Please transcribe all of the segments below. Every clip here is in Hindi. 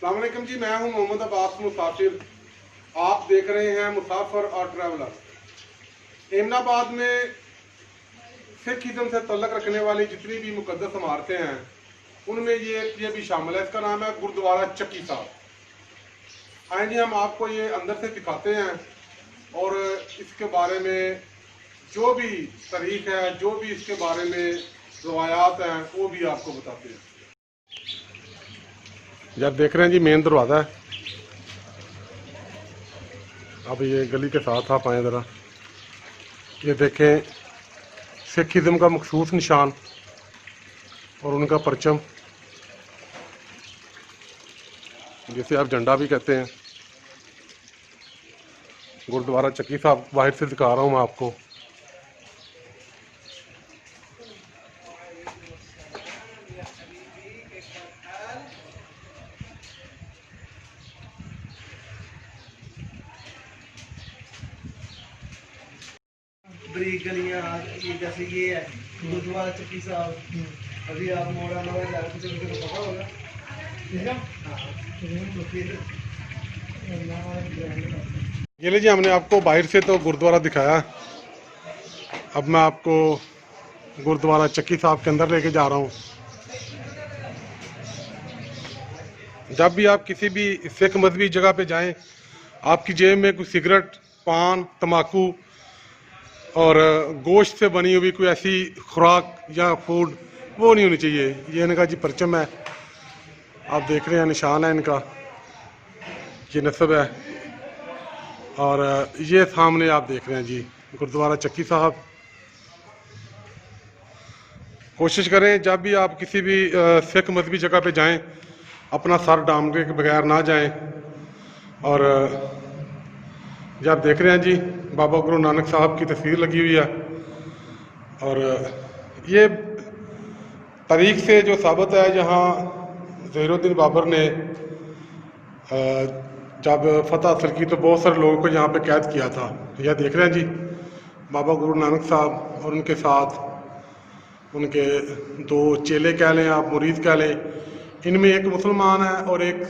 अस्सलाम वालेकुम जी, मैं हूं मोहम्मद अब्बास मुसाफिर। आप देख रहे हैं मुसाफिर और ट्रैवलर। एमनाबाद में सिख इज़्म से तल्लक रखने वाली जितनी भी मुकद्दस इमारतें हैं उनमें ये भी शामिल है। इसका नाम है गुरुद्वारा चक्की साहब। आए जी, हम आपको ये अंदर से दिखाते हैं और इसके बारे में जो भी तारीख है, जो भी इसके बारे में रवायात हैं, वो भी आपको बताते हैं। जब देख रहे हैं जी, मेन दरवाज़ा है। अब ये गली के साथ आप आए ज़रा, ये देखें सिख इज़्म का मखसूस निशान और उनका परचम, जिसे आप झंडा भी कहते हैं। गुरुद्वारा चक्की साहब बाहर से दिखा रहा हूँ मैं आपको। बरीक गलियाँ जैसे ये है गुरुद्वारा चक्की साहब। अभी आप मोड़ा नवा जा रहे थे, उनको पता होगा। ये लीजिए, हमने आपको बाहर से तो गुरुद्वारा दिखाया। अब मैं आपको गुरुद्वारा चक्की साहब के अंदर लेके जा रहा हूँ। जब भी आप किसी भी सिख मजहबी जगह पे जाएं, आपकी जेब में कोई सिगरेट, पान, तम्बाकू और गोश्त से बनी हुई कोई ऐसी खुराक या फूड वो नहीं होनी चाहिए। ये इनका जी परचम है, आप देख रहे हैं, निशान है इनका, ये नस्ब है। और ये सामने आप देख रहे हैं जी गुरुद्वारा चक्की साहब। कोशिश करें जब भी आप किसी भी सिख मजहबी जगह पे जाएं, अपना सर डामने के बगैर ना जाएं। और जब देख रहे हैं जी, बाबा गुरु नानक साहब की तस्वीर लगी हुई है। और ये तारीख से जो साबित है, जहाँ ज़हीरुद्दीन बाबर ने जब फतह हासिल की तो बहुत सारे लोगों को यहाँ पे कैद किया था। यह देख रहे हैं जी, बाबा गुरु नानक साहब और उनके साथ उनके दो चेले कह लें, आप मुरीद कह लें। इनमें एक मुसलमान है और एक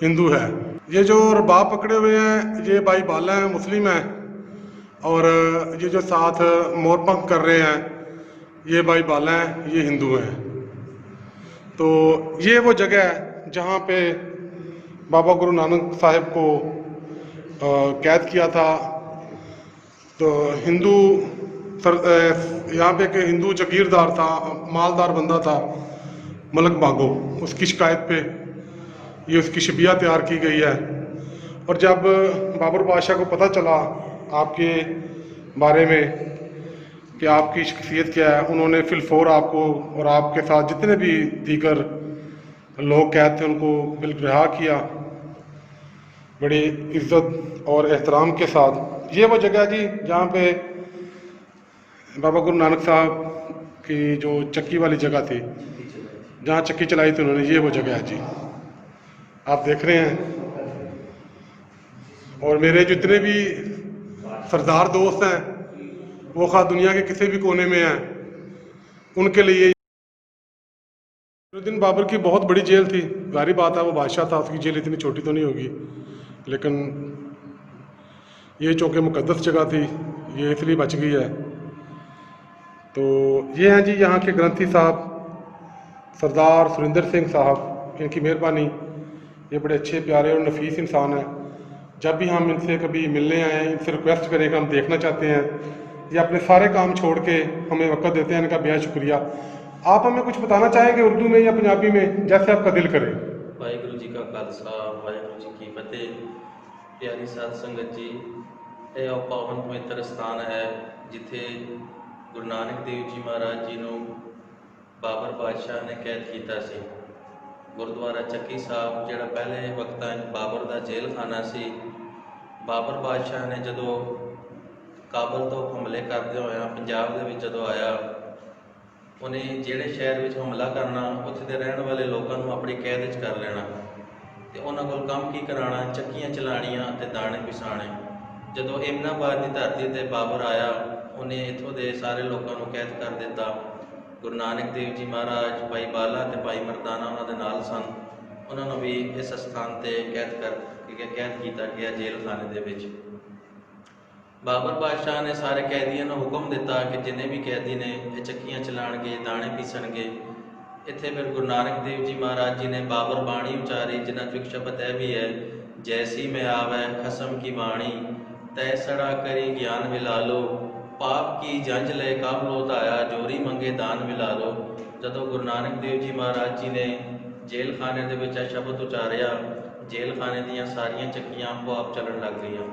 हिंदू है। ये जो रबाब पकड़े हुए हैं ये भाई बाला है, मुस्लिम है। और ये जो साथ मोरपंख कर रहे हैं ये भाई बाला हैं, ये हिंदू हैं। तो ये वो जगह है जहाँ पे बाबा गुरु नानक साहब को कैद किया था। तो हिंदू यहाँ पे एक हिंदू जागीरदार था, मालदार बंदा था, मलक बागो, उसकी शिकायत पे ये उसकी शबिया तैयार की गई है। और जब बाबर बादशाह को पता चला आपके बारे में कि आपकी शख्सियत क्या है, उन्होंने फिलफौर आपको और आपके साथ जितने भी दीगर लोग कैद थे उनको बिल्कुल रिहा किया, बड़ी इज्जत और एहतराम के साथ। ये वो जगह जी जहाँ पे बाबा गुरु नानक साहब की जो चक्की वाली जगह थी, जहाँ चक्की चलाई थी उन्होंने, ये वो जगह है जी, आप देख रहे हैं। और मेरे जितने भी सरदार दोस्त हैं वो खा दुनिया के किसी भी कोने में हैं, उनके लिए ज़हीरुद्दीन बाबर की बहुत बड़ी जेल थी। जाहिर बात है वो बादशाह था, उसकी जेल इतनी छोटी तो नहीं होगी, लेकिन ये चूँकि मुकद्दस जगह थी ये इसलिए बच गई है। तो ये हैं जी यहाँ के ग्रंथी साहब सरदार सुरिंदर सिंह साहब, इनकी मेहरबानी। ये बड़े अच्छे प्यारे और नफीस इंसान हैं। जब भी हम इनसे कभी मिलने आए, इनसे रिक्वेस्ट करें कि हम देखना चाहते हैं, ये अपने सारे काम छोड़ के हमें वक्त देते हैं, इनका बेहद शुक्रिया। आप हमें कुछ बताना चाहेंगे उर्दू में या पंजाबी में, जैसे आपका दिल करे। वाहिगुरू जी का खालसा, वाहिगुरू जी की फतेह। प्यारी साध संगत जी, यह पावन पवित्र स्थान है जिथे गुरु नानक देव जी महाराज जी ਨੂੰ बाबर बादशाह ने कैद किया सी। गुरुद्वारा चक्की साहब ਜਿਹੜਾ ਪਹਿਲੇ ਵਕਤਾਂ ਬਾਬਰ ਦਾ ਜੇਲ੍ਹ ਖਾਨਾ ਸੀ। ਬਾਬਰ ਬਾਦਸ਼ਾਹ ਨੇ ਜਦੋਂ ਕਾਬਲ ਤੋਂ ਹਮਲੇ ਕਰਦੇ ਹੋਇਆ ਪੰਜਾਬ ਦੇ ਵਿੱਚ ਜਦੋਂ ਆਇਆ, ਉਹਨੇ ਜਿਹੜੇ ਸ਼ਹਿਰ ਵਿੱਚ ਹਮਲਾ ਕਰਨਾ ਉੱਥੇ ਦੇ ਰਹਿਣ ਵਾਲੇ ਲੋਕਾਂ ਨੂੰ ਆਪਣੀ ਕੈਦ ਵਿੱਚ ਕਰ ਲੈਣਾ ਤੇ ਉਹਨਾਂ ਕੋਲ ਕੰਮ ਕੀ ਕਰਾਉਣਾ, ਚੱਕੀਆਂ ਚਲਾਉਣੀਆਂ ਤੇ ਦਾਣੇ ਪਿਸਾਣੇ। ਜਦੋਂ ਇਮਨਾਬਾਦ ਦੀ ਧਰਤੀ ਤੇ ਬਾਬਰ ਆਇਆ, ਉਹਨੇ ਇੱਥੋਂ ਦੇ ਸਾਰੇ ਲੋਕਾਂ ਨੂੰ ਕੈਦ ਕਰ ਦਿੱਤਾ। ਗੁਰੂ ਨਾਨਕ ਦੇਵ ਜੀ ਮਹਾਰਾਜ, ਭਾਈ ਬਾਲਾ ਤੇ ਭਾਈ ਮਰਦਾਨਾ ਉਹਨਾਂ ਦੇ ਨਾਲ ਸਨ। ਉਹਨਾਂ ਨੂੰ ਵੀ ਇਸ ਸਥਾਨ ਤੇ ਕੈਦ ਕੀਤਾ ਗਿਆ ਜੇਲ੍ਹ ਖਾਨੇ ਦੇ ਵਿੱਚ। ਬਾਬਰ ਬਾਦਸ਼ਾਹ ਨੇ ਸਾਰੇ ਕੈਦੀਆਂ ਨੂੰ ਹੁਕਮ ਦਿੱਤਾ ਕਿ ਜਿੰਨੇ ਵੀ ਕੈਦੀ ਨੇ ਇਹ ਚੱਕੀਆਂ ਚਲਾਉਣਗੇ, ਦਾਣੇ ਪੀਸਣਗੇ। ਇੱਥੇ ਫਿਰ ਗੁਰੂ ਨਾਨਕ ਦੇਵ ਜੀ ਮਹਾਰਾਜ ਜੀ ਨੇ ਬਾਬਰ ਬਾਣੀ ਉਚਾਰੀ, ਜਿਨ੍ਹਾਂ 'ਚ ਇੱਕ ਸ਼ਬਦ ਇਹ ਵੀ ਹੈ, ਜੈਸੀ ਮੈਂ ਆਵੈ ਖਸਮ ਕੀ ਬਾਣੀ, ਤੈ ਸੜਾ ਕਰੀ ਗਿਆਨ ਮਿਲਾ ਲੋ, ਪਾਪ ਕੀ ਜੰਜ ਲੈ ਕਬ ਲੋ ਧਾਇਆ, ਜੋਰੀ ਮੰਗੇ ਦਾਨ ਮਿਲਾ ਲੋ। ਜਦੋਂ ਗੁਰੂ ਨਾਨਕ ਦੇਵ ਜੀ ਮਹਾਰਾਜ ਜੀ ਨੇ ਜੇਲ੍ਹ ਖਾਨੇ ਦੇ ਵਿੱਚ ਇਹ ਸ਼ਬਦ ਉਚਾਰਿਆ, ਜੇਲ੍ਹ ਖਾਨੇ ਦੀਆਂ ਸਾਰੀਆਂ ਚੱਕੀਆਂ ਆਪੋ ਆਪ ਚੱਲਣ ਲੱਗ ਗਈਆਂ।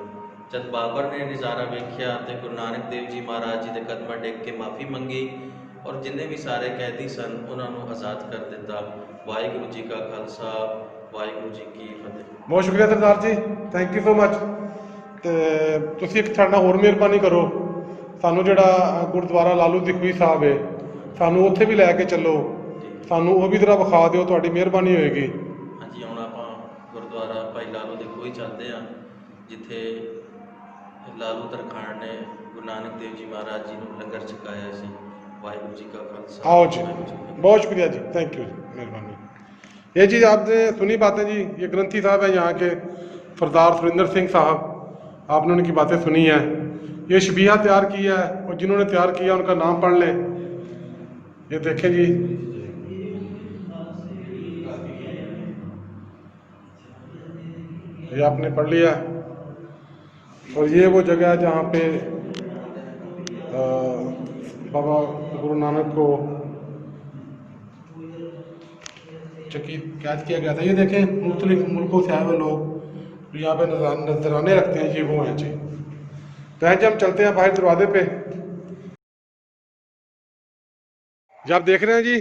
ਜਦ ਬਾਬਰ ਨੇ ਨਜ਼ਾਰਾ ਵੇਖਿਆ ਤੇ ਗੁਰੂ ਨਾਨਕ ਦੇਵ ਜੀ ਮਹਾਰਾਜ ਜੀ ਦੇ ਕਦਮਾਂ ਟੇਕ ਕੇ ਮਾਫੀ ਮੰਗੀ ਔਰ ਜਿੰਨੇ ਵੀ ਸਾਰੇ ਕੈਦੀ ਸਨ ਉਹਨਾਂ ਨੂੰ ਆਜ਼ਾਦ ਕਰ ਦਿੱਤਾ। ਵਾਹਿਗੁਰੂ ਜੀ ਕਾ ਖਾਲਸਾ, ਵਾਹਿਗੁਰੂ ਜੀ ਕੀ ਫਤਿਹ। ਬਹੁਤ ਸ਼ੁਕਰੀਆ Sardar ji, thank you so much. ਤੇ ਤੁਸੀਂ ਇੱਕ ਸਾਡਾ ਹੋਰ ਮਿਹਰਬਾਨੀ ਕਰੋ, ਸਾਨੂੰ ਜਿਹੜਾ ਗੁਰਦੁਆਰਾ ਲਾਲੂ ਦੀ ਖੂਹੀ ਸਾਹਿਬ ਹੈ, ਸਾਨੂੰ ਉੱਥੇ ਵੀ ਲੈ ਕੇ ਚੱਲੋ, ਸਾਨੂੰ ਉਹ ਵੀ ਜ਼ਰਾ ਵਿਖਾ ਦਿਓ, ਤੁਹਾਡੀ ਮਿਹਰਬਾਨੀ ਹੋਏਗੀ। ਹਾਂਜੀ, ਹੁਣ ਆਪਾਂ ਗੁਰਦੁਆਰਾ ਭਾਈ ਲਾਲੂ ਦੀ ਖੂਹੀ ਚੱਲਦੇ ਹਾਂ, ਜਿੱਥੇ ਲਾਲੂ ਤਰਖਾਣ ਨੇ ਗੁਰੂ ਨਾਨਕ ਦੇਵ ਜੀ ਮਹਾਰਾਜ ਜੀ ਨੂੰ ਲੰਗਰ ਛਕਾਇਆ ਸੀ। वाहिगुरु जी का खालसा। आओ जी, बहुत शुक्रिया जी, थैंक यू, मेहरबानी। ये जी आपने सुनी बातें जी, ये ग्रंथी साहब हैं यहाँ के, सरदार सुरिंदर सिंह साहब, आपने उनकी बातें सुनी है। ये शबीहा तैयार किया है और जिन्होंने तैयार किया उनका नाम पढ़ लें। ये देखें जी, ये आपने पढ़ लिया और ये वो जगह है जहाँ पे बाबा गुरु नानक को चकी कैद किया गया था। ये देखें, मुख्तलिफ मुल्कों से आए हुए लोग यहाँ पे नजराने रखते हैं, ये वो हैं जी। तो हैं जी, हम चलते हैं बाहर दरवाजे पे। जो आप देख रहे हैं जी,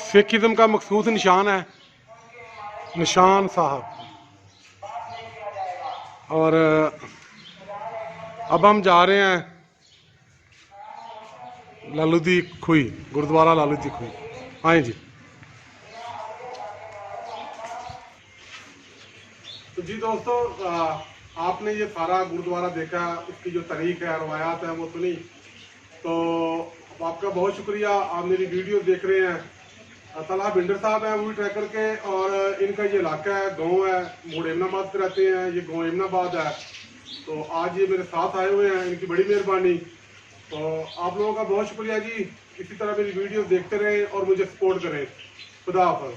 सिखिज्म का मखसूस निशान है, निशान साहब। और अब हम जा रहे हैं लालू दी खूही, गुरुद्वारा लालू दी खूही। आए जी। तो जी दोस्तों, आपने ये सारा गुरुद्वारा देखा, इसकी जो तारीख है, रवायात है, वो सुनी। तो आपका बहुत शुक्रिया, आप मेरी वीडियो देख रहे हैं। तलहा बिंडर साहब हैं, वो भी ट्रैकर के, और इनका ये इलाका है, गांव है, मोड़ एमनाबाद पे रहते हैं, ये गांव एमनाबाद है। तो आज ये मेरे साथ आए हुए हैं, इनकी बड़ी मेहरबानी। तो आप लोगों का बहुत शुक्रिया जी, इसी तरह मेरी वीडियो देखते रहें और मुझे सपोर्ट करें। खुदा हाफ़िज़।